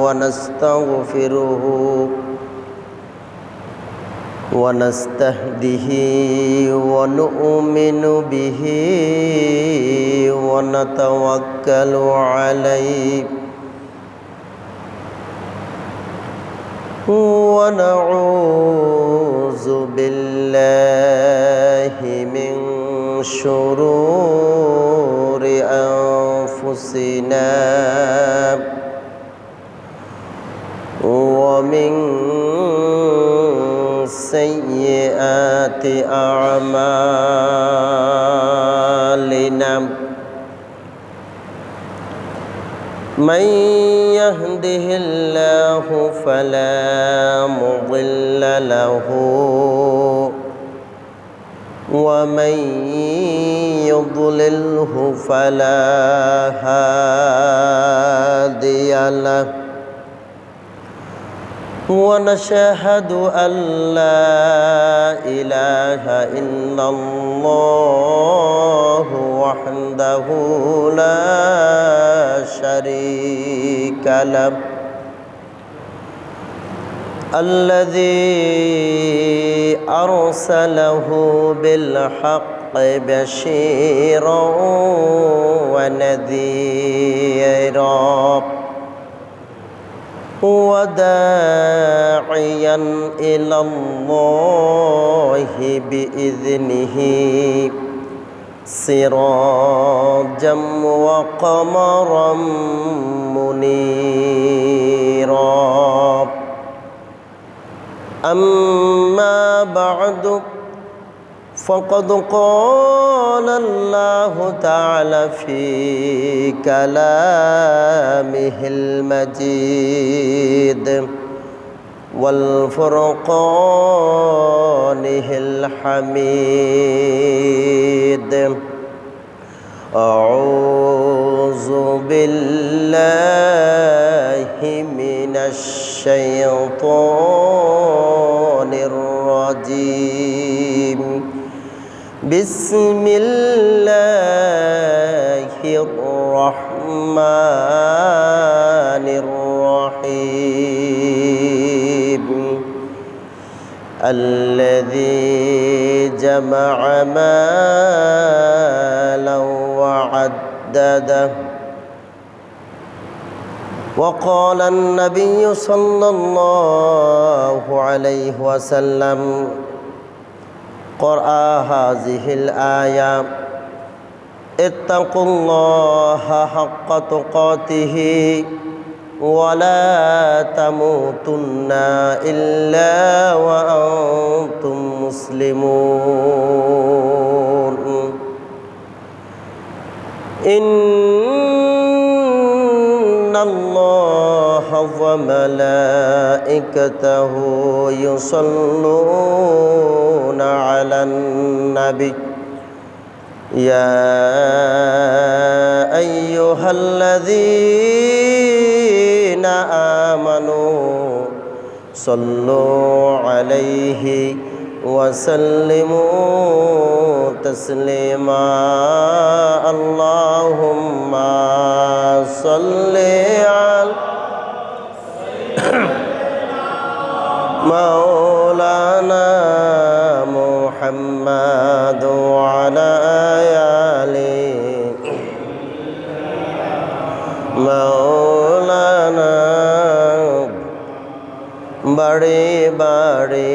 ونستغفره ونستهديه ونؤمن به ونتوكل عليه ونعوذ بالله من شرور أنفسنا ومن سيئات أعمالنا من يهده الله فلا مضل له ومن يضلله فلا هادي له ونشهد أن لا إله إلا الله وحده لا شريك له الذي أرسله بالحق بشيرا ونذيرا وداعيا إلى الله بإذنه سراجا وقمرا منيرا أما بعد فقد قال الله تعالى في كلامه المجيد والفرقانه الحميد أعوذ بالله من الشيطان الرجيم بسم الله الرحمن الرحيم الذي جمع مالا وعدده وقال النبي صلى الله عليه وسلم قرأ هذه الآية اتقوا الله حق تقاته ولا تموتن إلا وأنتم مسلمون إن الله وملائكته يصلون على النبي يا أيها الذين آمنوا صلوا عليه وسلموا تسليما اللهم صل على مولانا محمد وعلى آله مولانا বাড়ি বাড়ি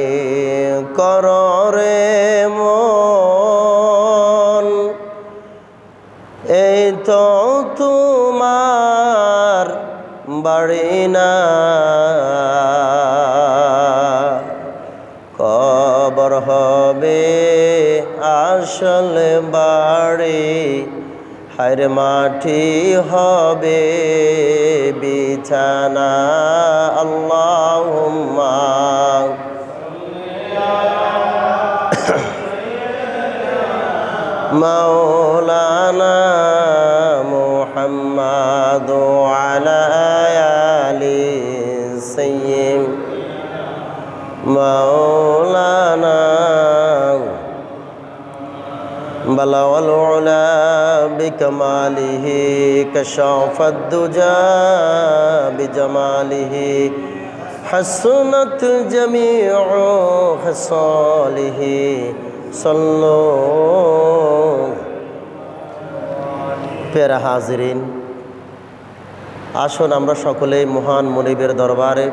কররে মন এই তো তোমার বাড়ি না কবর হবে আসল বাড়ি হার মাটি হবে বিছানা আল্লাহুম্মা মাওলানা মুহাম্মাদ আলা আলি সাইয়্যিদ মাওলানা بلغ العلا بكماله كشف الدجى بجماله حسنت جميع خصاله صلوا প্যারা হাজিরিন, আসুন আমরা সকলেই মহান মুনিবের দরবারে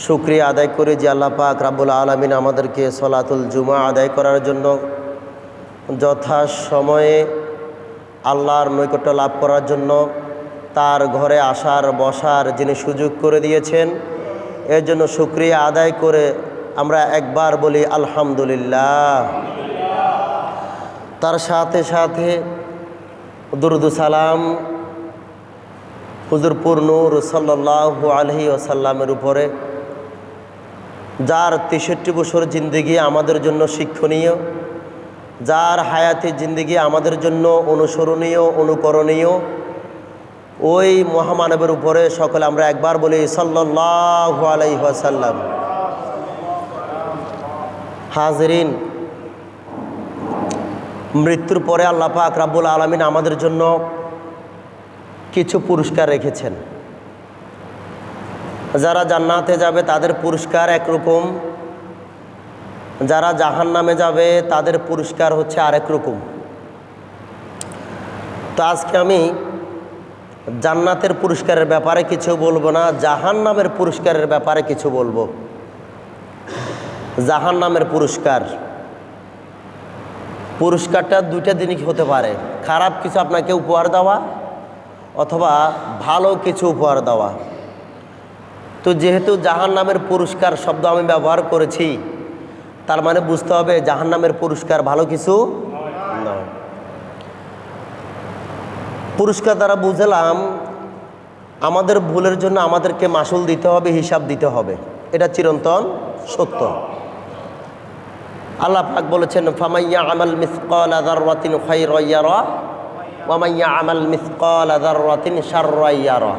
শুকরিয়া আদায় করি যে আল্লাহ পাক রাব্বুল আলামিন আমাদেরকে সলাতুল জুমা আদায় করার জন্য যথাসময়ে আল্লাহর নৈকট্য লাভ করার জন্য তার ঘরে আসার বসার যিনি সুযোগ করে দিয়েছেন, এর জন্য শুকরিয়া আদায় করে আমরা একবার বলি আলহামদুলিল্লাহ। তার সাথে সাথে দুরুদ সালাম হুজুর পুর নূর সাল্লাল্লাহু আলাইহি ওয়াসাল্লামের উপরে, যার ৬৩ বছর জিন্দেগি আমাদের জন্য শিক্ষণীয়, যার হায়াতি জিন্দেগি আমাদের জন্য অনুসরণীয় অনুকরণীয়, ওই মহামানবের উপরে সকলে আমরা একবার বলি সাল্লাল্লাহু আলাইহি ওয়াসাল্লাম। হাজিরিন, মৃত্যুর পরে আল্লাহ পাক রাব্বুল আলামিন আমাদের জন্য কিছু পুরস্কার রেখেছেন। যারা জান্নাতে যাবে তাদের পুরস্কার একরকম, যারা জাহান্নামে যাবে তাদের পুরস্কার হচ্ছে আরেক রকম। তো আজকে আমি জান্নাতের পুরস্কারের ব্যাপারে কিছু বলবো না, জাহান্নামের পুরস্কারের ব্যাপারে কিছু বলবো। জাহান্নামের পুরস্কারটা দুইটা দিনই হতে পারে, খারাপ কিছু আপনাকে উপহার দেওয়া অথবা ভালো কিছু উপহার দেওয়া। তো যেহেতু জাহান্নামের পুরস্কার শব্দ আমি ব্যবহার করেছি, তার মানে বুঝতে হবে জাহান্নামের পুরস্কার ভালো কিছু নয়। পুরস্কার দ্বারা বুঝলাম আমাদের ভুলের জন্য আমাদেরকে মাসুল দিতে হবে, হিসাব দিতে হবে, এটা চিরন্তন সত্য। আল্লাহ পাক বলেছেন ফামাইয়া আমাল মিসকালা যাররাতিন খায়রান ইয়ারা ওয়া মাইয়া আমাল মিসকালা যাররাতিন শাররান ইয়ারা।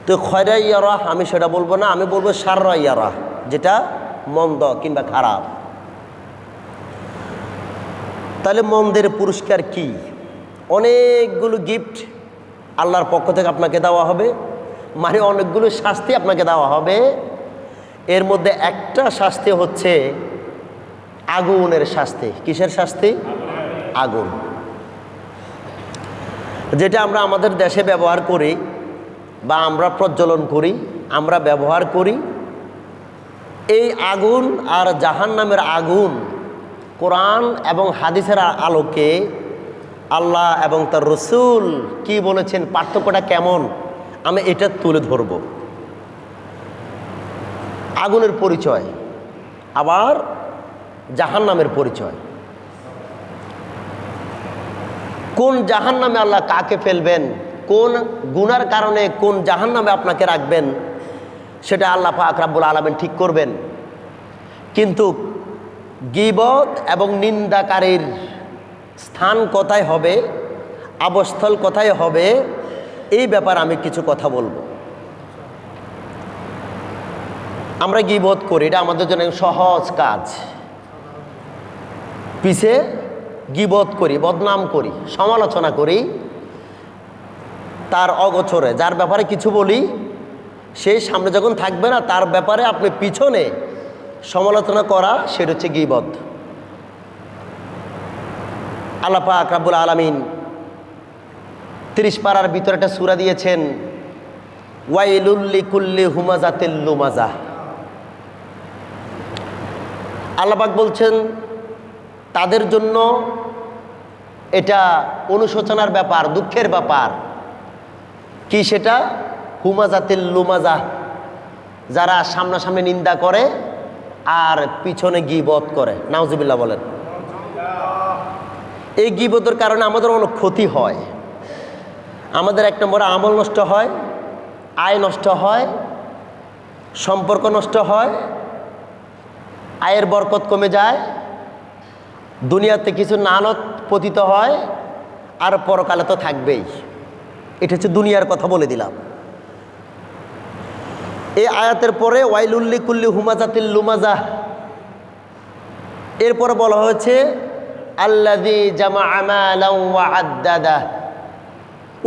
তো খায়রান ইয়ারা আমি সেটা বলবো না, আমি বলবো শাররান ইয়ারা, যেটা মন্দ কিংবা খারাপ। তাহলে মন্দের পুরস্কার কি? অনেকগুলো গিফট আল্লাহর পক্ষ থেকে আপনাকে দেওয়া হবে, মানে অনেকগুলো শাস্তি আপনাকে দেওয়া হবে। এর মধ্যে একটা শাস্তি হচ্ছে আগুনের শাস্তি। কিসের শাস্তি? আগুন, যেটা আমরা আমাদের দেশে ব্যবহার করি বা আমরা প্রজ্বলন করি, আমরা ব্যবহার করি। এই আগুন আর জাহান্নামের আগুন কোরআন এবং হাদিসের আলোকে আল্লাহ এবং তার রসুল কি বলেছেন, পার্থক্যটা কেমন, আমি এটা তুলে ধরব। আগুনের পরিচয় আবার জাহান্নামের পরিচয়। কোন জাহান্নামে আল্লাহ কাকে ফেলবেন, কোন গুনার কারণে কোন জাহান্নামে আপনাকে রাখবেন, সেটা আল্লাহ পাক রাব্বুল আলামিন ঠিক করবেন। কিন্তু গীবত এবং নিন্দাকারীর স্থান কোথায় হবে, আবস্থল কোথায় হবে, এই ব্যাপারে আমি কিছু কথা বলবো। আমরা গীবত করি, এটা আমাদের জন্য সহজ কাজ। পিছে গীবত করি, বদনাম করি, সমালোচনা করি, তার অগোচরে যার ব্যাপারে কিছু বলি, সেই সামনে যখন থাকবে না, তার ব্যাপারে আপনি পিছনে সমালোচনা করা, সেটা হচ্ছে গীবত। আল্লাহ পাক রাব্বুল আলামিন 30 পারার ভিতরে একটা সূরা দিয়েছেন, ওয়াইলুল লিকুল্লি হুমাজাতিল লুমাজা। আল্লাহ পাক বলছেন তাদের জন্য এটা অনুশোচনার ব্যাপার, দুঃখের ব্যাপার। কি সেটা? হুমাজাতিল লুমাজা, যারা সামনাসামনি নিন্দা করে আর পিছনে গীবত করে। নাউজুবিল্লাহ বলেন। এই গীবতের কারণে আমাদের অনেক ক্ষতি হয়। আমাদের এক নম্বরে আমল নষ্ট হয়, আয় নষ্ট হয়, সম্পর্ক নষ্ট হয়, আয়ের বরকত কমে যায়, দুনিয়াতে কিছু নানত পতিত হয়, আর পরকালে তো থাকবেই। এটা হচ্ছে দুনিয়ার কথা বলে দিলাম। এই আয়াতের পরে ওয়াইলুল্লি কুল্লি হুমাজাতিল লুমাজা, এরপরে বলা হয়েছে আল্লাযী জামাআ মালান ওয়া আদ্দাদা,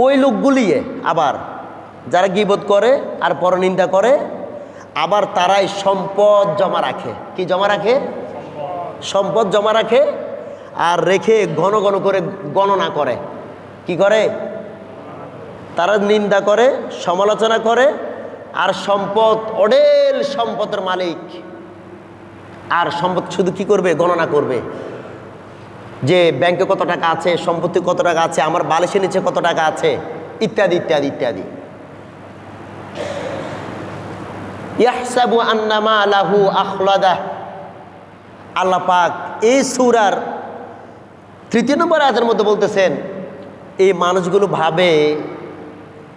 ওই লোকগুলি আবার যারা গীবত করে আর পরনিন্দা করে, আবার তারাই সম্পদ জমা রাখে। কি জমা রাখে? সম্পদ জমা রাখে, আর রেখে ঘন ঘন করে গণনা করে। কি করে? তারা নিন্দা করে, সমালোচনা করে, আর সম্পদ, অঢেল সম্পদের মালিক, আর সম্পদ শুধু কি করবে? গণনা করবে যে ব্যাংকে কত টাকা আছে, সম্পত্তি কত টাকা আছে, আমার বালিশের নিচে কত টাকা আছে, ইত্যাদি ইত্যাদি ইত্যাদি। ইয়াহসাবু আন্না মালাহু আখলাদা। আল্লাহ পাক এই সূরার 3 নম্বর আয়াতের মধ্যে বলতেছেন, এই মানুষগুলো ভাবে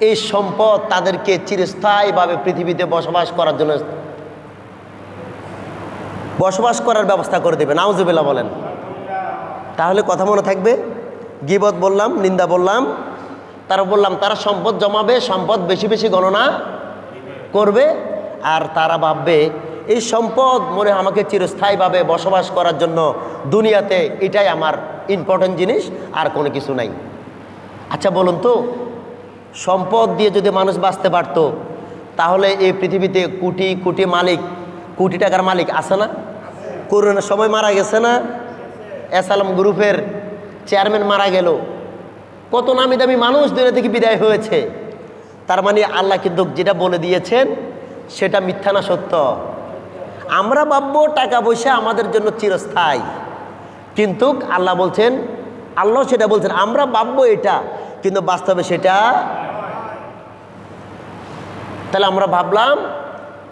এই সম্পদ তাদেরকে চিরস্থায়ীভাবে পৃথিবীতে বসবাস করার জন্য বসবাস করার ব্যবস্থা করে দেবে। নাউজুবিল্লাহ বলেন। তাহলে কথা মনে থাকবে, গীবত বললাম, নিন্দা বললাম, তারা বললাম তারা সম্পদ জমাবে, সম্পদ বেশি বেশি গণনা করবে, আর তারা ভাববে এই সম্পদ মনে হয় আমাকে চিরস্থায়ীভাবে বসবাস করার জন্য দুনিয়াতে এটাই আমার ইম্পর্টেন্ট জিনিস, আর কোনো কিছু নাই। আচ্ছা বলুন তো, সম্পদ দিয়ে যদি মানুষ বাঁচতে পারতো, তাহলে এই পৃথিবীতে কোটি কোটি মালিক, কোটি টাকার মালিক আছে না? করোনার সময় মারা গেছে না? এসালাম গ্রুপের চেয়ারম্যান মারা গেল, কত নামি দামি মানুষ দুনিয়া থেকে বিদায় হয়েছে। তার মানে আল্লাহ কিন্তু যেটা বলে দিয়েছেন সেটা মিথ্যা না সত্য? আমরা ভাববো টাকা পয়সা আমাদের জন্য চিরস্থায়ী, কিন্তু আল্লাহ বলছেন, আল্লাহ সেটা বলছেন, আমরা ভাববো এটা, কিন্তু বাস্তবে সেটা। তাহলে আমরা ভাবলাম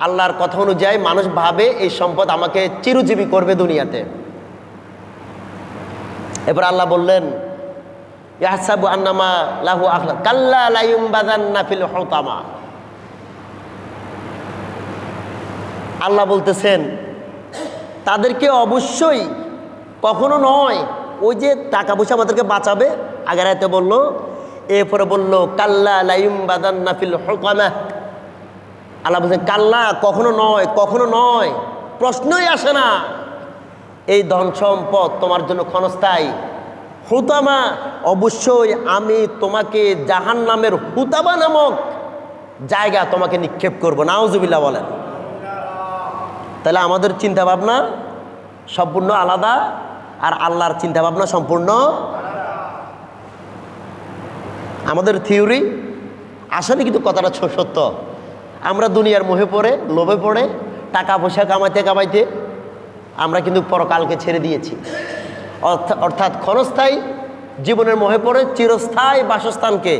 আল্লাহর কথা অনুযায়ী মানুষ ভাবে এই সম্পদ আমাকে চিরজীবী করবে দুনিয়াতে। এবার আল্লাহ বললেন, ইয়াহসাবু আন্নামা লাহু আখলাদ কাল্লা লা ইউমবাযান্না ফিল হুতামা। আল্লাহ বলতেছেন তাদেরকে অবশ্যই কখনো নয়, ওই যে টাকা পয়সা আমাদেরকে বাঁচাবে, আগের আয়াতে বললো, এরপরে বললো কাল্লা লা ইউমবাযান্না ফিল হুতামা। আল্লাহ বলছেন কাল্লা, কখনো নয়, কখনো নয়, প্রশ্নই আসে না। এই ধন সম্পদ তোমার জন্য ক্ষণস্থায়ী। হুতামা, অবশ্যই আমি তোমাকে জাহান্নামের হুতামা নামক জায়গা তোমাকে নিক্ষেপ করব। নাউজুবিল্লাহ বলেন। তাহলে আমাদের চিন্তা ভাবনা সম্পূর্ণ আলাদা, আর আল্লাহর চিন্তা ভাবনা সম্পূর্ণ। আমাদের থিওরি আসলে কিন্তু কথাটা সত্য। আমরা দুনিয়ার মোহে পড়ে, লোভে পড়ে, টাকা পয়সা কামাইতে কামাইতে আমরা কিন্তু পরকালকে ছেড়ে দিয়েছি, অর্থাৎ ক্ষণস্থায়ী জীবনের মোহে পড়ে চিরস্থায়ী বাসস্থানকে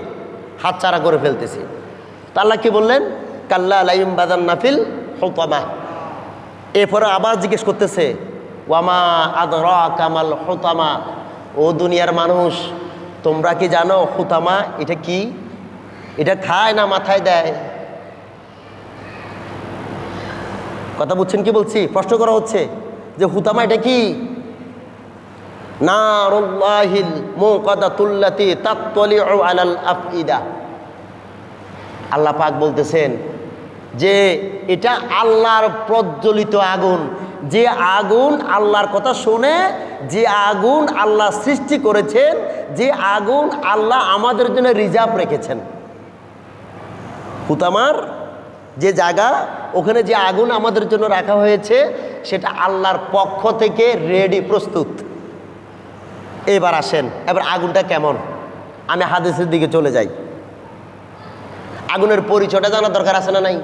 হাতছাড়া করে ফেলতেছি। তা আল্লাহ কি বললেন? কাল্লা লা ইউমবাযান্না ফিল হুতামা। এরপরে আবার জিজ্ঞেস করতেছে, ওয়ামা আদরাকা মাল হুতামা। ও দুনিয়ার মানুষ, তোমরা কি জানো হুতামা এটা কি? এটা খায় না মাথায় দেয়? কথা বুঝছেন কি বলছি? প্রশ্ন করা হচ্ছে যে হুতামা এটা কি? নারুল্লাহিল মুকাদাতুল্লাতি তাত্তালিউ আলাল আফইদা। আল্লাহ পাক বলতেছেন যে এটা আল্লাহর প্রজ্বলিত আগুন, যে আগুন আল্লাহর কথা শুনে, যে আগুন আল্লাহ সৃষ্টি করেছেন, যে আগুন আল্লাহ আমাদের জন্য রিজার্ভ রেখেছেন। হুতামার যে জায়গা, ওখানে যে আগুন আমাদের জন্য রাখা হয়েছে, সেটা আল্লাহর পক্ষ থেকে রেডি, প্রস্তুত। এবার আসেন, এবার আগুনটা কেমন? আমি হাদিসের দিকে চলে যাই। আগুনের পরিচয়টা জানার দরকার আছে না নাই?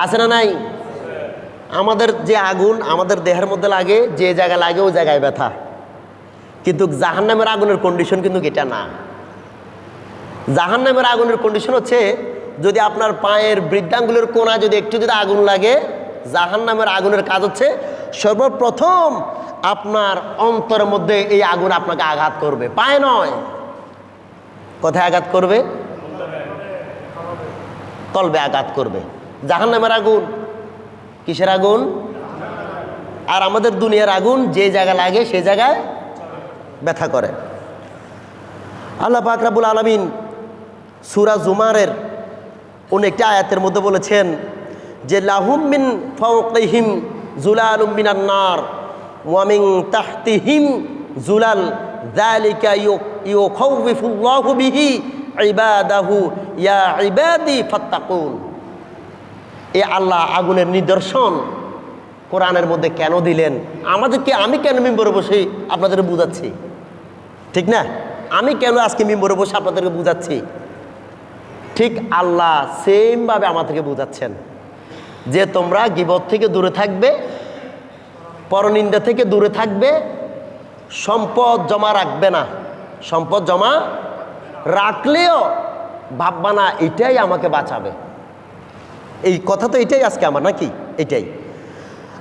আছে না নাই? আমাদের যে আগুন আমাদের দেহের মধ্যে লাগে, যে জায়গায় লাগে ওই জায়গায় ব্যথা, কিন্তু জাহান্নামের আগুনের কন্ডিশন কিন্তু এটা না। জাহান্নামের আগুনের কন্ডিশন হচ্ছে, যদি আপনার পায়ের বৃদ্ধাঙ্গুলের কোণা যদি একটু যদি আগুন লাগে, জাহান্নামের আগুনের কাজ হচ্ছে সর্বপ্রথম আপনার অন্তরের মধ্যে এই আগুন আপনাকে আঘাত করবে, পায়ে নয়। কোথায় আঘাত করবে? কলবে আঘাত করবে। জাহান্নামের আগুন কিসের আগুন? আর আমাদের দুনিয়ার আগুন যে জায়গায় লাগে সেই জায়গায় ব্যথা করে। আল্লাহ পাক রব্বুল আলামিন সূরা জুমারের অনেকটা আয়াতের মধ্যে বলেছেন যে লাহুম মিন ফাওকিহিম যুলালুম মিনান নার ওয়া মিন তাহতিহিম জুলাল যালিকা ইউখাউফিফুল্লাহু বিহি ইবাদাহু ইয়া ইবাদি ফাত্তাকুন। এ আল্লাহ আগুনের নিদর্শন কোরআনের মধ্যে কেন দিলেন? আমাদেরকে, আমি কেন মিম্বরে বসে আপনাদের বুঝাচ্ছি, ঠিক না? আমি কেন আজকে মিম্বরে বসে আপনাদেরকে বুঝাচ্ছি? ঠিক আল্লাহ সেমভাবে আমাদেরকে বুঝাচ্ছেন যে তোমরা গীবত থেকে দূরে থাকবে, পরনিন্দা থেকে দূরে থাকবে, সম্পদ জমা রাখবে না। সম্পদ জমা রাখলেও ভাববা না এটাই আমাকে বাঁচাবে। এই কথা তো এটাই আজকে আমার, নাকি? এটাই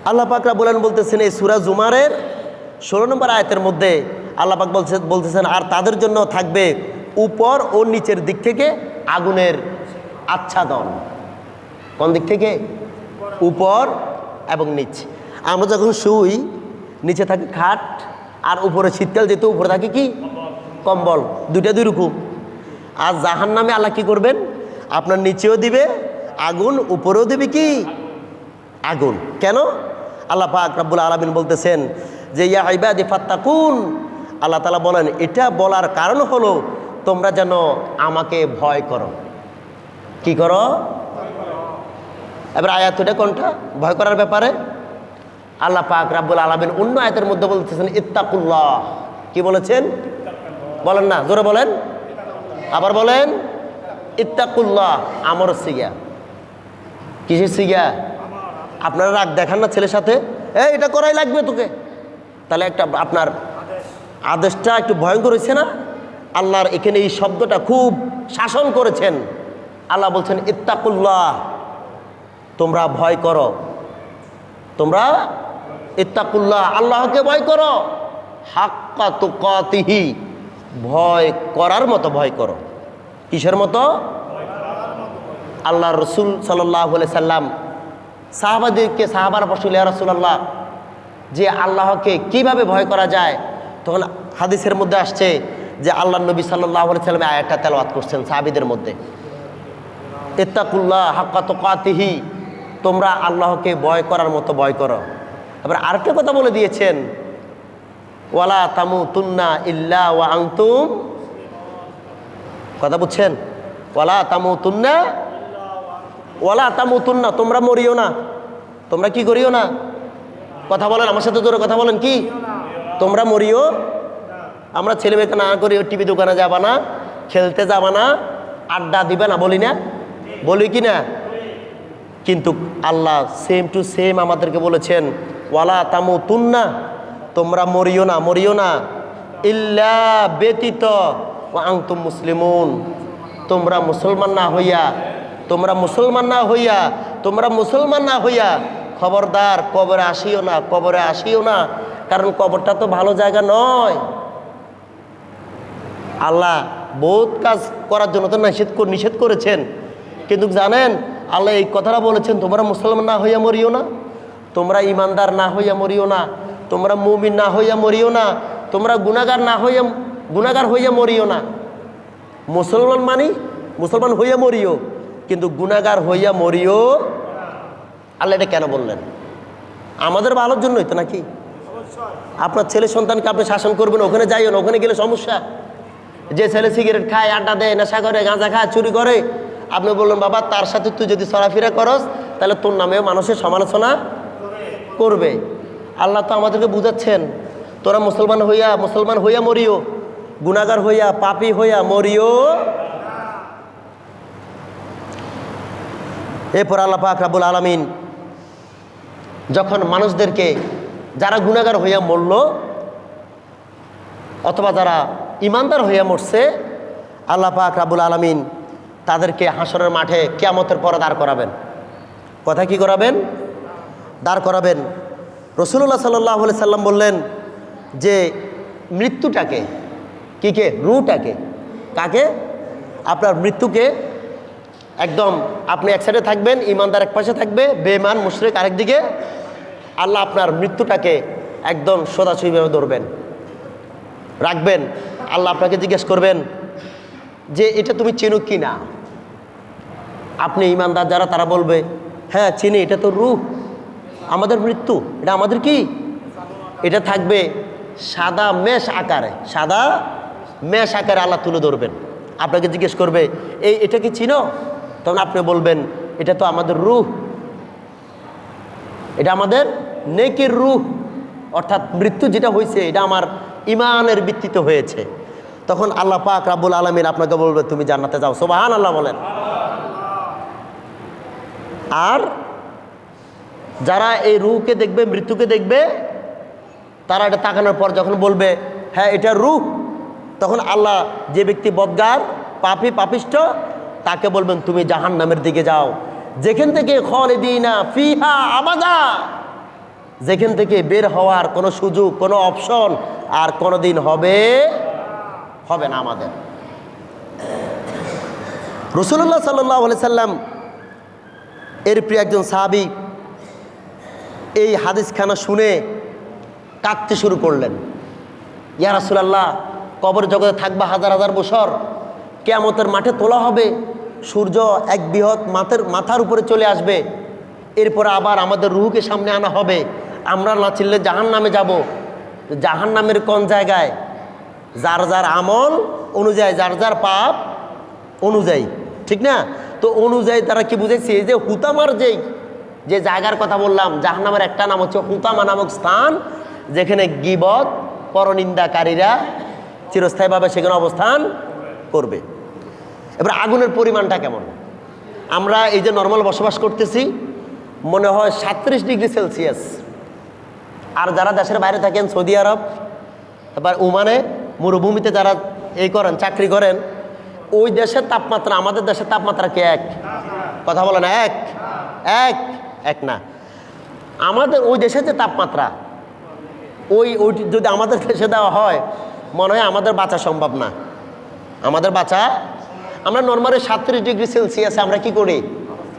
আল্লাহ পাক বলতেছেন এই সূরা জুমারের 16 নম্বর আয়াতের মধ্যে আল্লাহ পাক বলতেছেন, আর তাদের জন্য থাকবে উপর ও নিচের দিক থেকে আগুনের আচ্ছাদন। কোন দিক থেকে? উপর এবং নিচ। আমরা যখন শুই নিচে থাকে খাট, আর উপরে শীতকাল যেহেতু উপরে থাকে কি? কম্বল। দুইটা দুই রকম। আর জাহান্নামে আল্লাহ কি করবেন? আপনার নিচেও দিবে আগুন, উপরেও দিবে কি? আগুন। কেন? আল্লাহ পাক রব্বুল আলামিন বলতেছেন যে ইয়া ইবাদি ফাত্তাকুন। আল্লাহ তাআলা বলেন এটা বলার কারণ হলো তোমরা যেন আমাকে ভয় করো। কি করো? এবার আয়াতটা কোনটা? ভয় করার ব্যাপারে আল্লাহ পাক রব্বুল আলামিন অন্য আয়াতের মধ্যে বলতেছেন ইত্তাকুল্লাহ। কি বলেছেন? বলেন না, জোরে বলেন, আবার বলেন। ইত্তাকুল্লাহ আমর সিগা। কিসের সিগা? আপনারা রাগ দেখান না ছেলের সাথে, এটা করাই লাগবে তোকে, তাহলে একটা আপনার আদেশটা একটু ভয়ঙ্কর হয়েছে না? আল্লাহর এখানে এই শব্দটা খুব শাসন করেছেন। আল্লাহ বলছেন ইত্তাকুল্লাহ, তোমরা ভয় করো, তোমরা ইত্তাকুল্লাহ আল্লাহকে ভয় করো, হাক্কা তুকাতিহি, ভয় করার মতো ভয় করো। কিসের মতো? আল্লাহ রসুল সাল্লাল্লাহু আলাইহি সাল্লাম সাহাবাদেরকে, সাহাবার প্রশ্ন, ইয়া রাসূলুল্লাহ যে আল্লাহকে কিভাবে ভয় করা যায়? তখন হাদিসের মধ্যে আসছে যে আল্লাহ নবী সাল্লাল্লাহু আলাইহি সাল্লাম আয়াতটা তেলাওয়াত করছেন সাহাবীদের মধ্যে, ইত্তাকুল্লাহ হাক্কা তুকাতিহি, তোমরা আল্লাহকে ভয় করার মতো ভয় করো। আবার আরেকটা কথা বলে দিয়েছেন, ওয়ালা তামুতুন্না ইল্লা ওয়া আনতুম, কথা বুঝছেন? ওয়ালা তামুতুন্না, ওয়ালা তামুতুন্না, তোমরা মরিও না। তোমরা কি করিও না? কথা বলেন আমার সাথে, জোরে কথা বলেন। কি? তোমরা মরিও। আমরা ছেলে মেয়েকে না করি টিভি দোকানে যাবা না, খেলতে যাবা না, আড্ডা দিবে না, বলি না? বলি কি না? কিন্তু আল্লাহ সেম টু সেম আমাদেরকে বলেছেন ওয়ালা তামুতুন্না, তোমরা মরিও না, মরিও না, ইল্লা ব্যতীত ওয়া আনতুম মুসলিমুন, তোমরা মুসলমান না হইয়া, তোমরা মুসলমান না হইয়া, তোমরা মুসলমান না হইয়া খবরদার কবরে আসিও না, কবরে আসিও না, কারণ কবরটা তো ভালো জায়গা নয়। আল্লাহ বহুত কাজ করার জন্য তো নিষেধ করেছেন, কিন্তু জানেন আল্লাহ এই কথাটা বলেছেন তোমরা মুসলমান না হইয়া মরিও না, তোমরা ইমানদার না হইয়া মরিও না, তোমরা মুমিন না হইয়া মরিও না, তোমরা গুনাহগার হইয়া মরিও না। মুসলমান মানি মুসলমান হইয়া মরিও, কিন্তু গুনাহগার হইয়া মরিও। আল্লাহ এটা কেন বললেন? আমাদের ভালোর জন্যই তো, নাকি? আপনার ছেলে সন্তানকে আপনি শাসন করবেন, ওখানে যাইও না, ওখানে গেলে সমস্যা। যে ছেলে সিগারেট খায়, আড্ডা দেয়, নেশা করে, গাঁজা খায়, চুরি করে, আপনি বললেন বাবা তার সাথে তুই যদি চলাফেরা করস তাহলে তোর নামেও মানুষের সমালোচনা করবে। আল্লাহ তো আমাদেরকে বুঝাচ্ছেন তোরা মুসলমান হইয়া মরিও, গুনাহগার হইয়া, পাপী হইয়া মরিও। এরপর আল্লাহ পাক রব্বুল আলামিন যখন মানুষদেরকে, যারা গুনাহগার হইয়া মরল অথবা যারা ইমানদার হইয়া মরছে, আল্লাহ পাক রব্বুল আলামিন তাদেরকে হাসরের মাঠে কিয়ামতের পরে দাঁড় করাবেন। কথা কি করাবেন? দাঁড় করাবেন। রাসূলুল্লাহ সাল্লাল্লাহু আলাইহি সাল্লাম বললেন যে মৃত্যুটাকে, কে? রুহটাকে। কাকে? আপনার মৃত্যুকে। একদম আপনি এক সাইডে থাকবেন, ইমানদার এক পাশে থাকবে, বেঈমান মুশরিক আরেক দিকে। আল্লাহ আপনার মৃত্যুটাকে একদম সোজাসুজিভাবে ধরবেন, রাখবেন। আল্লাহ আপনাকে জিজ্ঞেস করবেন যে এটা তুমি চেনো কি না? আপনি ইমানদার যারা তারা বলবে হ্যাঁ চিনি, এটা তো রূহ, আমাদের মৃত্যু, এটা আমাদের কি? এটা থাকবে সাদা মেষ আকারে, সাদা মেষ আকারে আল্লাহ তুলে ধরবেন। আপনাকে জিজ্ঞেস করবে এটা কি চিনো? তখন আপনি বলবেন এটা তো আমাদের রূহ, এটা আমাদের নেকির রূহ, অর্থাৎ মৃত্যু যেটা হয়েছে এটা আমার ইমানের ভিত্তিতে হয়েছে। তখন আল্লাহ পাক রাব্বুল আলামিন আপনাকে বলবে তুমি জান্নাতে যাও। সুবহানাল্লাহ বলেন। আর যারা এই রূহকে দেখবে, মৃত্যুকে দেখবে, তারা এটা তাকানোর পর যখন বলবে হ্যাঁ এটা রূহ, তখন আল্লাহ যে ব্যক্তি বদগার, পাপী, পাপিষ্ঠ, তাকে বলবেন তুমি জাহান্নামের দিকে যাও, যেখান থেকে খালিদিনা ফিহা আবাদা, যেখান থেকে বের হওয়ার কোনো সুযোগ, কোনো অপশন আর কোনোদিন হবে না আমাদের। রাসূলুল্লাহ সাল্লাল্লাহু আলাইহি সাল্লাম এর প্রিয় একজন সাহাবী এই হাদিসখানা শুনে কাঁদতে শুরু করলেন। ইয়া রাসূলুল্লাহ, কবর জগতে থাকবা হাজার হাজার বছর, কিয়ামতের মাঠে তোলা হবে, সূর্য এক বৃহৎ মাথার উপরে চলে আসবে, এরপর আবার আমাদের রূহকে সামনে আনা হবে, আমরা না চিনলে জাহান্নামে যাব। জাহান্নামের কোন জায়গায়? যার যার আমল অনুযায়ী, যার যার পাপ অনুযায়ী, ঠিক না? তো অনুযায়ী তারা কি বুঝেছে? এই যে হুতামার যে জায়গার কথা বললাম, জাহান্নামের একটা নাম হচ্ছে হুতামা নামক স্থান, যেখানে গীবত, পরনিন্দাকারীরা চিরস্থায়ীভাবে সেখানে অবস্থান করবে। এবার আগুনের পরিমাণটা কেমন? আমরা এই যে নর্মাল বসবাস করতেছি, মনে হয় 37 ডিগ্রি সেলসিয়াস। আর যারা দেশের বাইরে থাকেন, সৌদি আরব, তারপর ওমানে, মরুভূমিতে যারা করেন, চাকরি করেন, ওই দেশের তাপমাত্রা আমাদের দেশের তাপমাত্রা কি এক? কথা বলে না, এক না। আমাদের ওই দেশের যে তাপমাত্রা, ওই যদি আমাদের দেশে দেওয়া হয়, মনে হয় আমাদের বাঁচা সম্ভব না। আমরা নর্মালি 37 ডিগ্রি সেলসিয়াসে আমরা কি করি?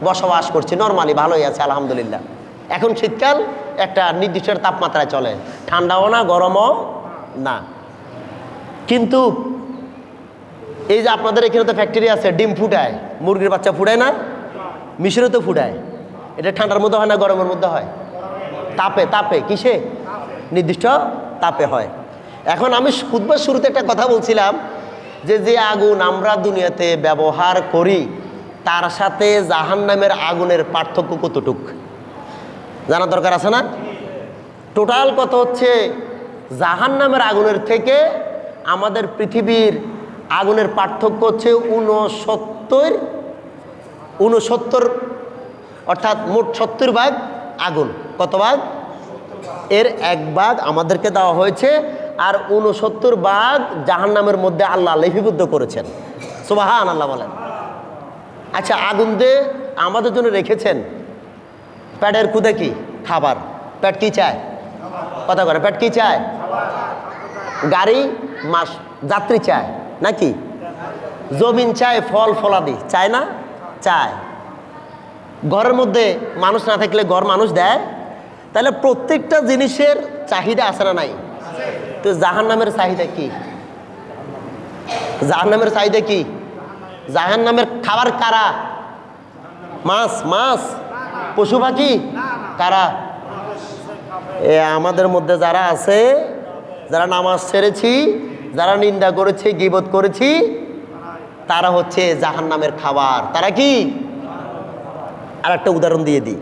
বসবাস করছি, নর্মালি ভালোই আছে আলহামদুলিল্লাহ। এখন শীতকাল একটা নির্দিষ্ট তাপমাত্রায় চলে, ঠান্ডাও না গরমও না। কিন্তু এই যে আপনাদের এখানে তো ফ্যাক্টরি আছে, ডিম ফুটায়, মুরগির বাচ্চা ফুটায় না? মিশরে তো ফুটায়। এটা ঠান্ডার মধ্যে হয় না গরমের মধ্যে হয়? তাপে কিসে? নির্দিষ্ট তাপে হয়। এখন আমি খুতবার শুরুতে একটা কথা বলছিলাম যে আগুন আমরা দুনিয়াতে ব্যবহার করি, তার সাথে জাহান্নামের আগুনের পার্থক্য কতটুক জানা দরকার আছে না? টোটাল কত হচ্ছে, জাহান্নামের আগুনের থেকে আমাদের পৃথিবীর আগুনের পার্থক্য হচ্ছে 69, অর্থাৎ মোট 70 ভাগ আগুন। কত ভাগ? এর 1 ভাগ আমাদেরকে দেওয়া হয়েছে, আর 69 ভাগ জাহান্নামের মধ্যে আল্লাহ লিপিবদ্ধ করেছেন। সুবহানাল্লাহ বলেন। আচ্ছা, আগুন দিয়ে আমাদের জন্য রেখেছেন পেটের ক্ষুধা কি? খাবার। পেট কি চায়? কথা করে, পেট কি চায়? গাড়ি, মাস, যাত্রী চায় নাকি? জমিন চায়, ফল ফলাদি চায় না? চায়। ঘরের মধ্যে মানুষ না থাকলে ঘর মানুষ দেয়? তাহলে প্রত্যেকটা জিনিসের চাহিদা আছে না নাই? তো জাহান্নামের চাহিদা কি? জাহান্নামের চাহিদা কি? জাহান্নামের খাবার কারা? মাছ, পশু পাখি কারা? আমাদের মধ্যে যারা আছে, যারা নামাজ ছেড়েছি, যারা নিন্দা করেছি, গীবত করেছি, তারা হচ্ছে জাহান্নামের খাবার। তারা কি? আর একটা উদাহরণ দিয়ে দিই।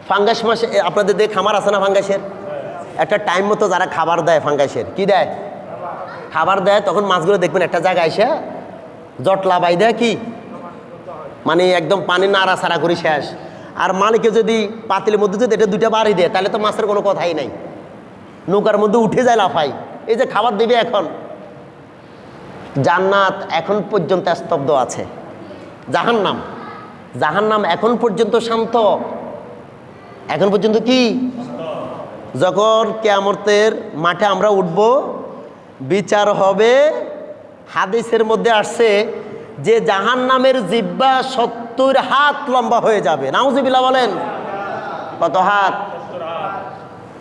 ফাঙ্গাস মাসে আপনাদের দিয়ে খামার আছে না? ফাঙ্গাসের একটা টাইম মতো যারা খাবার দেয়, ফাঙ্গাসের কি দেয়? খাবার দেয়। তখন মাছগুলো দেখবেন একটা জায়গায় এসে জটলা বাই দেয়, কি মানে একদম পানি নাড়াছাড়া করে শেষ। আর মালিকে যদি পাতিলের মধ্যে যদি এটা 2টা বাড়ি দেয়, তাহলে তো মাছের কোনো কথাই নাই, নৌকার মধ্যে উঠে যায় লাফাই। এই যে খাবার দিবে, এখন জান্নাত এখন পর্যন্ত স্তব্ধ আছে, জাহান্নাম এখন পর্যন্ত শান্ত। এখন পর্যন্ত কি? যখন কিয়ামতের মাঠে আমরা উঠব, বিচার হবে, হাদিসের মধ্যে আসছে যে জাহান্নামের জিহ্বা 70 হাত লম্বা হয়ে যাবে। নাউজুবিল্লাহ বলেন। কত হাত?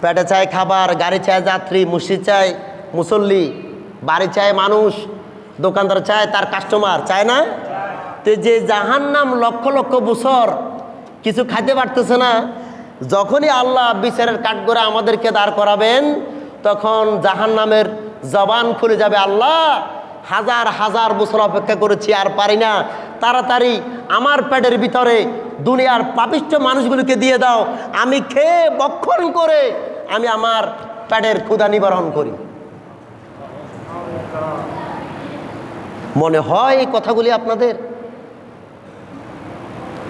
পেটে চায় খাবার, গাড়ি চায় যাত্রী, মসজিদ চায় মুসল্লি, বাড়ি চায় মানুষ, দোকানদার চায় তার কাস্টমার, চায় না? তো যে জাহান্নাম লক্ষ লক্ষ বছর কিছু খাইতে পারতেছে না, যখনই আল্লাহ বিচারের কাঠগড়া আমাদেরকে দাঁড় করাবেন, তখন জাহান্নামের জবান খুলে যাবে, আল্লাহ হাজার হাজার বছর অপেক্ষা করেছি আর পারি না, তাড়াতাড়ি আমার পেটের ভিতরে দুনিয়ার পাপিষ্ঠ মানুষগুলোকে দিয়ে দাও, আমি খেয়ে ভক্ষণ করে আমি আমার পেটের ক্ষুধা নিবারণ করি। মনে হয় এই কথাগুলি আপনাদের?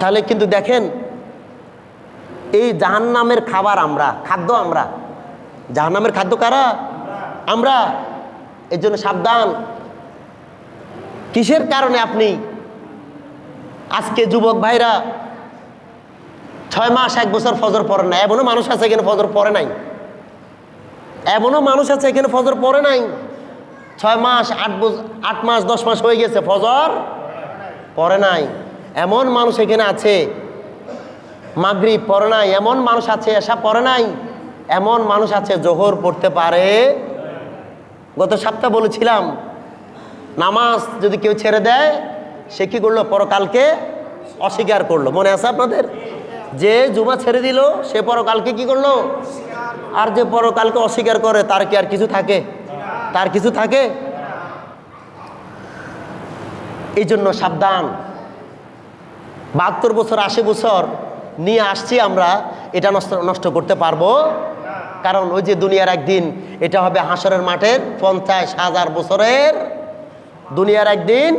তাহলে কিন্তু দেখেন, এই জাহান্নামের খাবার আমরা, খাদ্য আমরা। জাহান্নামের খাদ্য কারা? আমরা। এর জন্য সাবধান। কিসের কারণে আপনি আজকে যুবক ভাইরা 6 মাস 1 বছর ফজর পড়েন না? এমনও মানুষ আছে এখানে ফজর পড়ে নাই, এমনও মানুষ আছে এখানে ফজর পড়ে নাই। 6 মাস 8 মাস 10 মাস হয়ে গেছে, ফজর পড়ে নাই। এমন মানুষ এখানে আছে মাগরিব পড়ে নাই, এমন মানুষ আছে এশা পড়ে নাই, এমন মানুষ আছে জোহর পড়তে পারে। গত সপ্তাহে বলেছিলাম, নামাজ যদি কেউ ছেড়ে দেয় সে কি করলো? পরকালকে অস্বীকার করলো। মনে আছে আপনাদের? যে জুমা ছেড়ে দিল সে পরকালকে কি করলো? আর যে পরকালকে অস্বীকার করে তার কি আর কিছু থাকে? তার কিছু থাকে? এই জন্য সাবধান। 72 বছর 80 বছর নিয়ে আসছি আমরা, এটা নষ্ট করতে পারবো? কারণ ওই যে দুনিয়ার একদিন, এটা হবে হাসরের মাঠের 50,000 বছরের দুনিয়ার একদিন,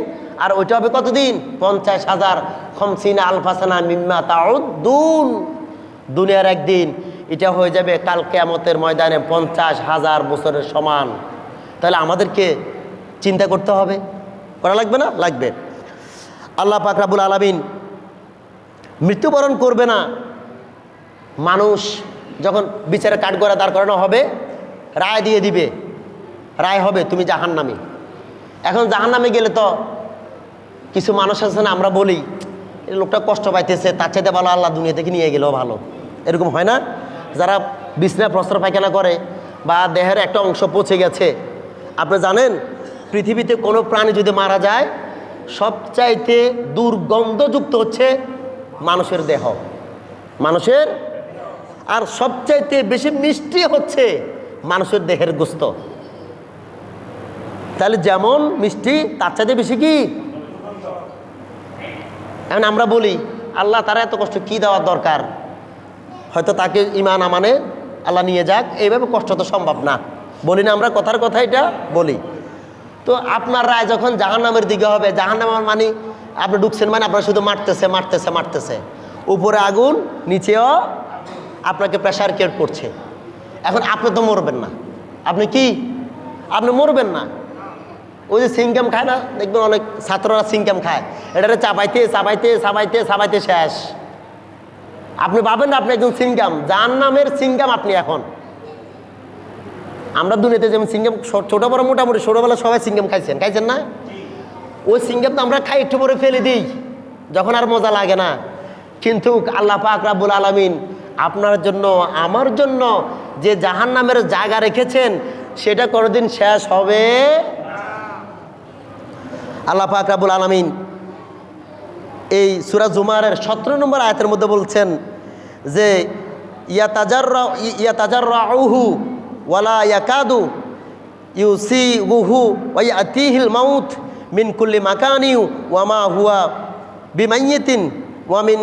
আর ওইটা হবে কতদিন? 50,000 50 আলফা সানা মিম্মা তাউদ্দুন। দুনিয়ার একদিন এটা হয়ে যাবে কাল কিয়ামতের ময়দানে 50,000 বছরের সমান। তাহলে আমাদেরকে চিন্তা করতে হবে, করা লাগবে না? লাগবে। আল্লাহ পাক রব্বুল আলামিন মৃত্যুবরণ করবে না। মানুষ যখন বিচারে কাঠগড়া দাঁড় করানো হবে, রায় দিয়ে দিবে, রায় হবে তুমি জাহান্নামী। এখন জাহান্নামে গেলে তো কিছু মানুষ আছে না, আমরা বলি এই লোকটা কষ্ট পাইতেছে, তার চাইতে ভালো আল্লাহ দুনিয়া থেকে নিয়ে গেলেও ভালো। এরকম হয় না? যারা বিছনা প্রস্রাব পায়খানা করে বা দেহের একটা অংশ পচে গেছে, আপনি জানেন পৃথিবীতে কোনো প্রাণী যদি মারা যায় সবচাইতে দুর্গন্ধযুক্ত হচ্ছে মানুষের দেহ, মানুষের। আর সবচাইতে বেশি মিষ্টি হচ্ছে মানুষের দেহের গোস্ত। তাহলে যেমন মিষ্টি তার চাইতে বেশি কি? এখন আমরা বলি আল্লাহ তারা এত কষ্ট কি দেওয়ার দরকার, হয়তো তাকে ইমান আমানে আল্লাহ নিয়ে যাক, এইভাবে কষ্ট তো সম্ভব না। বলি না আমরা কথার কথা? এটা বলি। তো আপনার রায় যখন জাহান্নামের দিকে হবে, জাহান্নামের মানে আপনি ঢুকছেন মানে আপনার শুধু মারতেছে মারতেছে মারতেছে, উপরে আগুন নিচেও আপনাকে প্রেশার ক্রিয়েট করছে। এখন আপনি তো মরবেন না, আপনি কি? আপনি মরবেন না। ওই যে সিংকাম খায় না, দেখবেন অনেক ছাত্ররা সিংকাম খায়, এটারে চাবাইতে চাবাইতে চাবাইতে চাবাইতে শেষ। আপনি ভাবেন না আপনি একজন সিংকাম, জাহান্নামের সিংকাম আপনি। এখন আমরা দুনিয়াতে যেমন সিংকাম ছোটো বড় মোটামুটি ছোটোবেলা সবাই সিংকাম খাইছেন না? ওই সিংকাম তো আমরা খাই একটু পরে ফেলে দিই যখন আর মজা লাগে না। কিন্তু আল্লাহ পাক রব্বুল আলামিন আপনার জন্য আমার জন্য যে জাহান্নামের জায়গা রেখেছেন সেটা কোনোদিন শেষ হবে। আল্লাহ পাক রব্বুল আলামিন এই সূরা জুমারের 17 নম্বর আয়াতের মধ্যে বলছেন যে ইয়াতাজাররাউহু ওয়ালা ইয়াকাদু ইউসিগুহু ওয়া ইয়াতিহিল মাউত মিন কুল্লি মাকানি ওয়া মা হুয়া বিমাইয়িতিন ওয়া মিন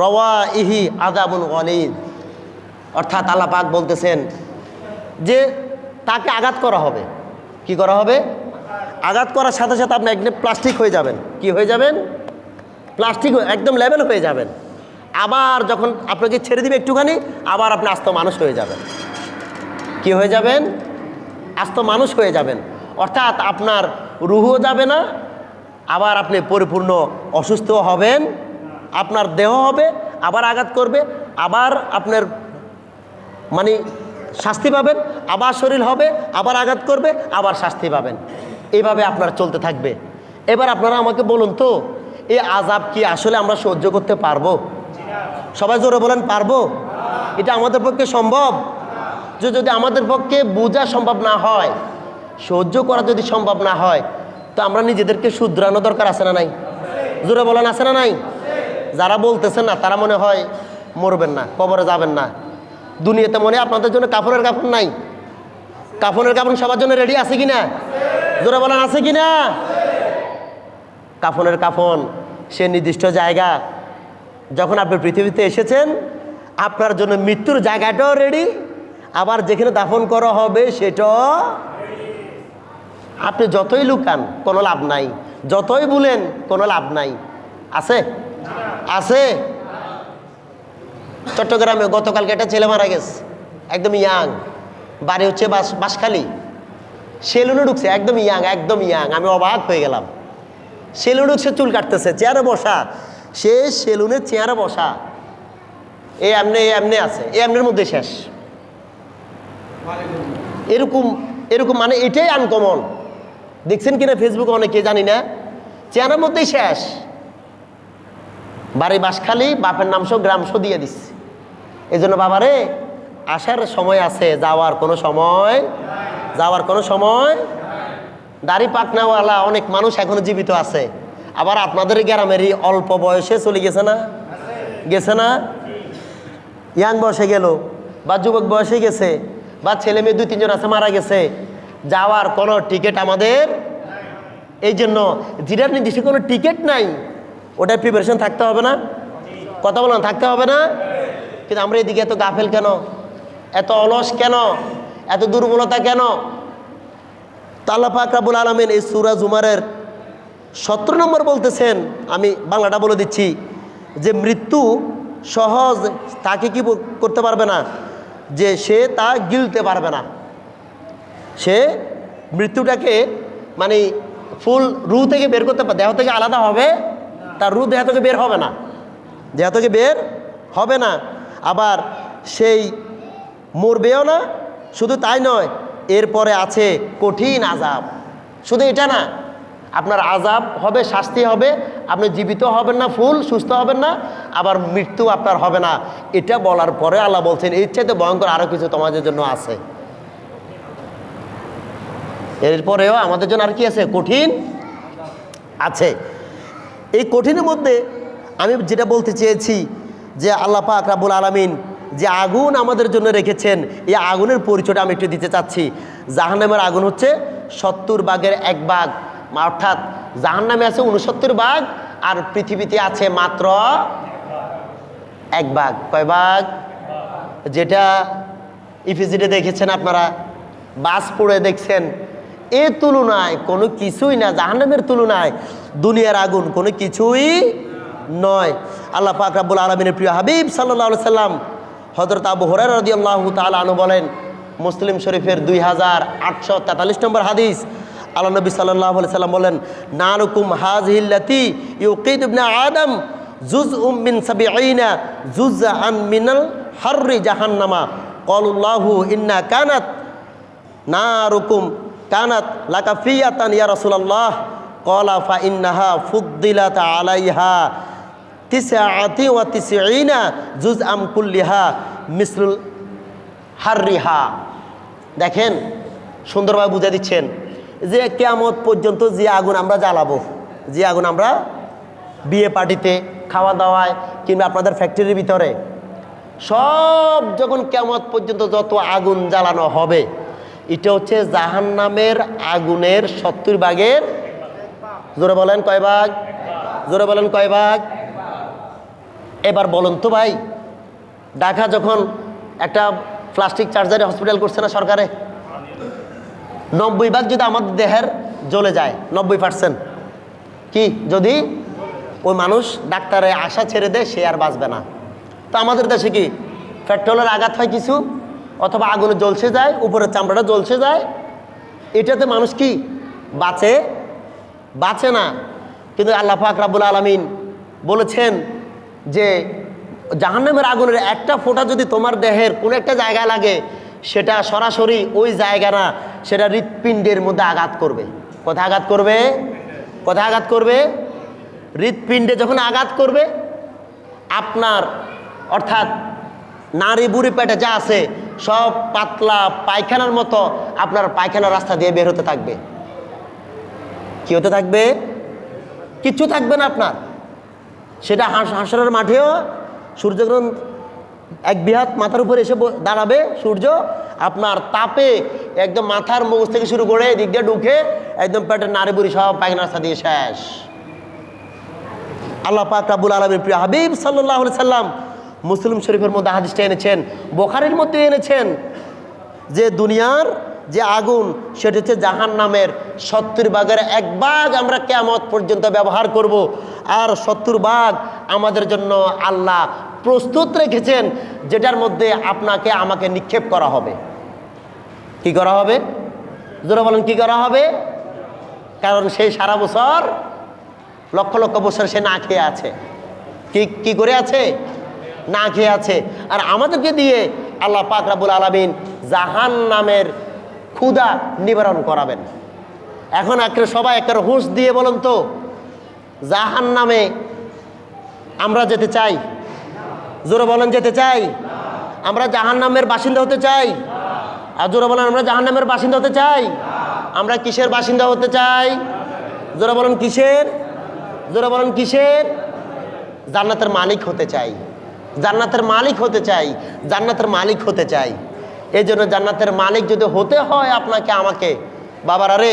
রাওয়াইহি আযাবুন গালিদ। অর্থাৎ আল্লাহ পাক বলতেছেন যে তাকে আঘাত করা হবে। কি করা হবে? আঘাত করার সাথে সাথে আপনি একদম প্লাস্টিক হয়ে যাবেন। কি হয়ে যাবেন? প্লাস্টিক, একদম লেভেল হয়ে যাবেন। আবার যখন আপনাকে ছেড়ে দিবে একটুখানি, আবার আপনি আস্ত মানুষ হয়ে যাবেন। কি হয়ে যাবেন? আস্ত মানুষ হয়ে যাবেন। অর্থাৎ আপনার রুহও যাবে না, আবার আপনি পরিপূর্ণ অসুস্থ হবেন, আপনার দেহ হবে, আবার আঘাত করবে, আবার আপনার মানে শাস্তি পাবেন, আবার শরীর হবে, আবার আঘাত করবে, আবার শাস্তি পাবেন। এইভাবে আপনার চলতে থাকবে। এবার আপনারা আমাকে বলুন তো, এই আযাব কি আসলে আমরা সহ্য করতে পারবো? সবাই জোরে বলেন, পারবো? এটা আমাদের পক্ষে সম্ভব? যদি আমাদের পক্ষে বোঝা সম্ভব না হয়, সহ্য করা যদি সম্ভব না হয়, তো আমরা নিজেদেরকে শুধরানো দরকার আছে না নাই? জোরে বলেন, আছে না নাই? যারা বলতেছেন না তারা মনে হয় মরবেন না, কবরে যাবেন না। দুনিয়াতে মনে হয় আপনাদের জন্য কাপড়ের কাপড় নাই। কাফনের কাফন সবার জন্য রেডি আছে কিনা? জোরে বলেন আছে কিনা? কাফনের কাফন সে নির্দিষ্ট জায়গা। যখন আপনি পৃথিবীতে এসেছেন আপনার জন্য মৃত্যুর জায়গাটাও রেডি, আবার যেখানে দাফন করা হবে সেটাও। আপনি যতই লুকান কোনো লাভ নাই, যতই বলেন কোনো লাভ নাই। আছে আছে। চট্টগ্রামে গতকালকে একটা ছেলে মারা গেছে, একদম ইয়াং, বাড়ি হচ্ছে বাঁশখালী, সেলুনে ঢুকছে, একদম ইয়াং, একদম ইয়াং। আমি অবাক হয়ে গেলাম। সেলুনে ঢুকছে, চুল কাটতেছে, চেয়ারে বসা, সে সেলুনে চেয়ারে বসা, এমনি আছে, এমনির মধ্যে শেষ। এরকম এরকম মানে এটাই আনকমন। দেখছেন কিনা ফেসবুকে অনেকে জানি না, চেয়ারের মধ্যেই শেষ। বাড়ি বাঁশখালী, বাপের নাম সহ গ্রাম সহ দিয়ে দিচ্ছে। এই জন্য বাবারে আসার সময় আছে, যাওয়ার কোনো সময়, যাওয়ার কোনো সময়। দাড়ি পাকনাওয়ালা অনেক মানুষ এখনো জীবিত আছে, আবার আপনাদের গ্রামেরই অল্প বয়সে চলে গেছে না, গেছে না? ইয়াং বয়সে গেল, বা যুবক বয়সে গেছে, বা ছেলে মেয়ে 2-3 জন আছে মারা গেছে। যাওয়ার কোনো টিকিট আমাদের। এই জন্য যেটার নির্দিষ্ট কোনো টিকিট নাই ওটার প্রিপারেশন থাকতে হবে না? কথা বলেন, থাকতে হবে না? কিন্তু আমরা এদিকে এত গাফেল কেন, এত অলস কেন, এত দুর্বলতা কেন? আল্লাহ পাক রব্বুল আলামিন এই সূরা জুমারের 17 নম্বর বলতেছেন, আমি বাংলাটা বলে দিচ্ছি, যে মৃত্যু সহজ তাকে কি করতে পারবে না, যে সে তা গিলতে পারবে না। সে মৃত্যুটাকে মানে ফুল রু থেকে বের করতে পারে, দেহ থেকে আলাদা হবে, তার রু দেহ থেকে বের হবে না, দেহ থেকে বের হবে না। আবার সেই মরবেও না, শুধু তাই নয়, এরপরে আছে কঠিন আযাব। শুধু এটা না, আপনার আযাব হবে, শাস্তি হবে, আপনি জীবিত হবেন না, ফুল সুস্থ হবেন না, আবার মৃত্যু আপনার হবে না। এটা বলার পরে আল্লাহ বলছেন এর চাইতে ভয়ঙ্কর আরও কিছু তোমাদের জন্য আছে। এরপরেও আমাদের জন্য আর কি আছে? কঠিন আছে। এই কঠিনের মধ্যে আমি যেটা বলতে চেয়েছি, যে আল্লাহ পাক রব্বুল আলামিন যে আগুন আমাদের জন্য রেখেছেন, এই আগুনের পরিচয়টা আমি একটু দিতে চাচ্ছি। জাহান্নামের আগুন হচ্ছে 70 ভাগের 1 ভাগ, অর্থাৎ জাহান্নামে আছে 69 ভাগ, আর পৃথিবীতে আছে মাত্র 1 ভাগ। কয় ভাগ? যেটা ইপিজিডে দেখেছেন আপনারা, বাস পড়ে দেখছেন, এ তুলনায় কোনো কিছুই না, জাহান্নামের তুলনায় দুনিয়ার আগুন কোনো কিছুই নয়। আল্লাহ পাক রব্বুল আলামিনের প্রিয় হাবিব সাল্লাল্লাহু আলাইহি সাল্লাম হযরত আবু হুরায়রা রাদিয়াল্লাহু তাআলা আনহু বলেন, মুসলিম শরীফের 2843 নম্বর হাদিস, আল্লাহ নবী সাল্লাল্লাহু আলাইহি সাল্লাম বলেন, নারুকুম হাযিহিল্লাতী ইউকিদ ইবনে আদম জুজউম মিন 70 জুজআন মিনাল হাররি জাহান্নামা ক্বালুল্লাহু ইন্না কানাত নারুকুম কানাত লাকাফিয়াতান ইয়া রাসূলুল্লাহ ক্বালা ফা ইন্নাহা ফুদ্দিলাত আলাইহা 99 জুজআম কুল্লিহা মিসলুল হাররিহা। দেখেন সুন্দরভাবে বুঝে দিচ্ছেন যে কিয়ামত পর্যন্ত যে আগুন আমরা জ্বালাবো, যে আগুন আমরা বিয়ে পার্টিতে, খাওয়া দাওয়ায়, কিংবা আপনাদের ফ্যাক্টরির ভিতরে, সব যখন কিয়ামত পর্যন্ত যত আগুন জ্বালানো হবে, এটা হচ্ছে জাহান্নামের আগুনের 70 ভাগের, জোরে বলেন কয় ভাগ? জোরে বলেন কয় ভাগ? এবার বলুন তো ভাই, ঢাকা যখন একটা প্লাস্টিক চার্জারে হসপিটাল করছে না সরকারে, 90 ভাগ যদি আমাদের দেহের জ্বলে যায়, 90% কি যদি ওই মানুষ ডাক্তারে আশা ছেড়ে দেয়, সে আর বাঁচবে না। তো আমাদের দেশে কি পেট্রোলের আঘাত হয় কিছু, অথবা আগুনে জ্বলছে যায়, উপরের চামড়াটা জ্বলছে যায়, এটাতে মানুষ কি বাঁচে? বাঁচে না। কিন্তু আল্লাহ পাক রব্বুল আলামিন বলেছেন যে জাহান্নামের আগুনের একটা ফোঁটা যদি তোমার দেহের কোনো একটা জায়গায় লাগে, সেটা সরাসরি ওই জায়গা না, সেটা হৃৎপিণ্ডের মধ্যে আঘাত করবে। কোথায় আঘাত করবে? কোথায় আঘাত করবে? হৃৎপিণ্ডে যখন আঘাত করবে, আপনার অর্থাৎ নারী বুড়ি পেটে যা আছে সব পাতলা পায়খানার মতো আপনার পায়খানার রাস্তা দিয়ে বের হতে থাকবে। কি হতে থাকবে? কিচ্ছু থাকবে না আপনার। সেটা হাসরের মাঠেও সূর্যগ্রহণ 1 বিহাত মাথার উপরে এসে দাঁড়াবে, সূর্য আপনার তাপে একদম মাথার মগজ থেকে শুরু করে এদিক দিয়ে ঢুকে একদম পেটের নাড়ি বুড়ি সব পায়খানা রাস্তা দিয়ে শেষ। আল্লাহ পাক রব্বুল আলামিন প্রিয় হাবিব সাল্লাল্লাহু আলাইহি সাল্লাম মুসলিম শরীফের মধ্যে হাদিসটা এনেছেন, বুখারীর মধ্যে এনেছেন যে দুনিয়ার যে আগুন সেটা হচ্ছে জাহান্নামের 70 ভাগের 1 ভাগ আমরা কিয়ামত পর্যন্ত ব্যবহার করব, আর 70 ভাগ আমাদের জন্য আল্লাহ প্রস্তুত রেখেছেন, যেটার মধ্যে আপনাকে আমাকে নিক্ষেপ করা হবে। কি করা হবে? জোরে বলেন, কি করা হবে? কারণ সেই সারা বছর লক্ষ লক্ষ বছর সে না খেয়ে আছে। কি করে আছে? না খেয়ে আছে। আর আমাদেরকে দিয়ে আল্লাহ পাক রব্বুল আলামিন জাহান্নামের ক্ষুধা নিবারণ করাবেন। এখন সবাই একটা হুঁশ দিয়ে বলুন তো, জাহান্নামে আমরা যেতে চাই? জোরে বলেন, যেতে চাই? আমরা জাহান্নামের বাসিন্দা হতে চাই? আর জোরে বলেন, আমরা জাহান্নামের বাসিন্দা হতে চাই? আমরা কিসের বাসিন্দা হতে চাই? জোরে বলেন, কিসের? জোরে বলেন, কিসের? জান্নাতের মালিক হতে চাই। জান্নাতের মালিক হতে চাই। জান্নাতের মালিক হতে চাই। এই জন্য জান্নাতের মালিক যদি হতে হয় আপনাকে আমাকে, বাবারা রে,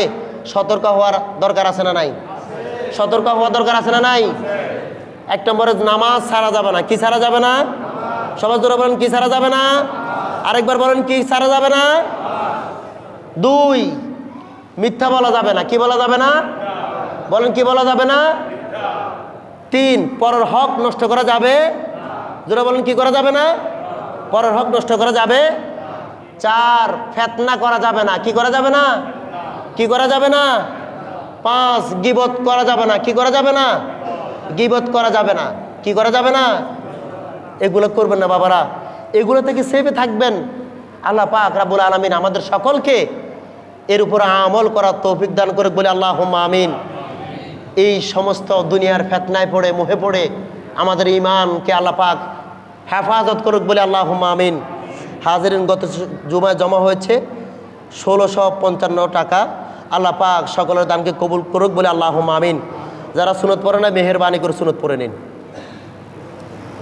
সতর্ক হওয়ার দরকার আছে না নাই? সতর্ক হওয়ার দরকার আছে না নাই? 1 নম্বরে নামাজ ছাড়া যাবে না। কি ছাড়া যাবে না? সবাই জোরে বলেন, কি ছাড়া যাবে না? আরেকবার বলেন, কি ছাড়া যাবে না? 2, মিথ্যা বলা যাবে না। কি বলা যাবে না? বলেন, কি বলা যাবে না? 3, পরের হক নষ্ট করা যাবে। জোরে বলেন, কি করা যাবে না? পরের হক নষ্ট করা যাবে। 4, ফিতনা করা যাবে না। কি করা যাবে না? কি করা যাবে না? 5, গীবত করা যাবে না। কি করা যাবে না? গীবত করা যাবে না। কি করা যাবে না? এগুলো করবেন না বাবারা, এগুলো থেকে সেফে থাকবেন। আল্লাহ পাক রব্বুল আলামিন আমাদের সকলকে এর উপর আমল করার তৌফিক দান করে বলে আল্লাহুম্মা আমিন। এই সমস্ত দুনিয়ার ফিতনায় পড়ে মোহে পড়ে আমাদের ঈমানকে আল্লাহ পাক হেফাজত করুক বলে আল্লাহুম্মা আমিন। হাজিরিন, গত জুমায় জমা হয়েছে 1655 টাকা। আল্লাহ পাক সকলের দানকে কবুল করুক বলে আল্লাহুম্মা আমিন। যারা সুন্নত পড়ে না, মেহেরবানি করে সুন্নত পড়ে নিন।